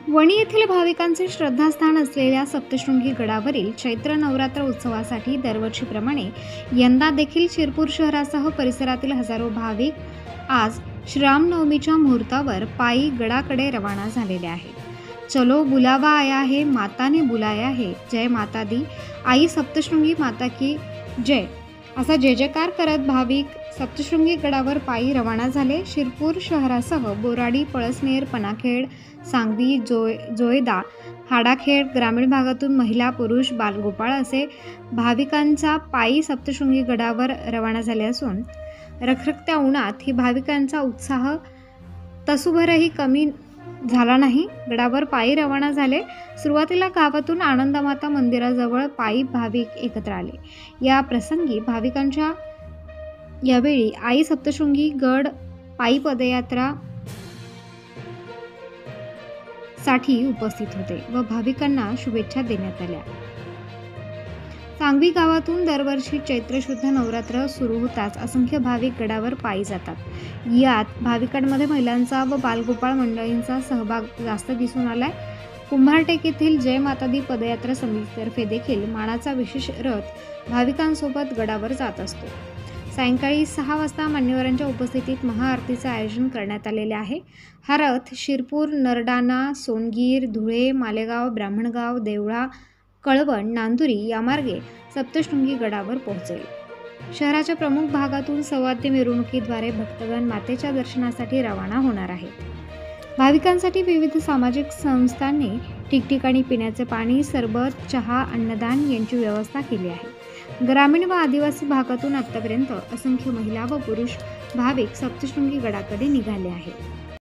वणी येथील भाविकांचे श्रद्धास्थान असलेल्या सप्तशृंगी गडावरील चैत्र नवरात्र उत्सवासाठी दरवर्षीप्रमाणे यंदा देखील शिरपूर शहरासह परिसरातील हजारो भाविक आज श्रीरामनवमीच्या मुहूर्तावर पायी गडाकडे रवाना झालेले आहेत। चलो बुलावा आया है, माता ने बुलाया है, जय माता दी, आई सप्तशृंगी माता की जय असा जय जयकार करत भाविक सप्तशृंगी गडावर पायी रवाना झाले। शिरपूर शहरासह बोराडी, पळसनेर, पनाखेड, सांगवी, जोयदा, हाडाखेड ग्रामीण भागातून महिला, पुरुष, बालगोपाळ असे भाविकांचा पायी सप्तशृंगी गडावर रवाना झाले असून रखरखत्या उन्हात ही भाविकांचा उत्साह तसूभरही कमी झाला नाही। गडावर पायी रवाना झाले। सुरुवातीला गावातून आनंदमाता मंदिराजवळ पायी भाविक एकत्र आले। या प्रसंगी भाविकांच्या यावेळी आई सप्तशृंगी गड पायी पदयात्रा साठी उपस्थित होते व भाविकांना शुभेच्छा देण्यात आल्या। सांगवी गावातून दरवर्षी चैत्र शुद्ध नवरात्र सुरू होताच असंख्य भाविक गडावर पायी जातात। यात भाविकांमध्ये महिलांचा व बालगोपाळ मंडळींचा सहभाग जास्त दिसून आलाय। कुंभारटेक येथील जय माता दी पदयात्रा समितीतर्फे देखील मानाचा विशेष रथ भाविकांसोबत गडावर जात असतो। सायंकाळी 6 वाजता मान्यवरांच्या उपस्थितीत महाआरतीचे आयोजन करण्यात आलेले आहे। हा रथ शिरपूर, नरडाणा, सोनगीर, धुळे, मालेगाव, ब्राह्मणगाव, देवळा, कळवण, नांदुरी या मार्गे सप्तशृंगी गडावर पोहोचेल। शहराच्या प्रमुख भागातून सवाद्य मिरवणुकीद्वारे भक्तगण मातेच्या दर्शनासाठी रवाना होणार आहेत। भाविकांसाठी विविध सामाजिक संस्थांनी ठिकठिकाणी पिण्याचे पाणी, सरबत, चहा, अन्नदान यांची व्यवस्था केली आहे। ग्रामीण व आदिवासी भागातून आतापर्यंत असंख्य महिला व पुरुष भाविक सप्तशृंगी गडाकडे निघाले आहेत।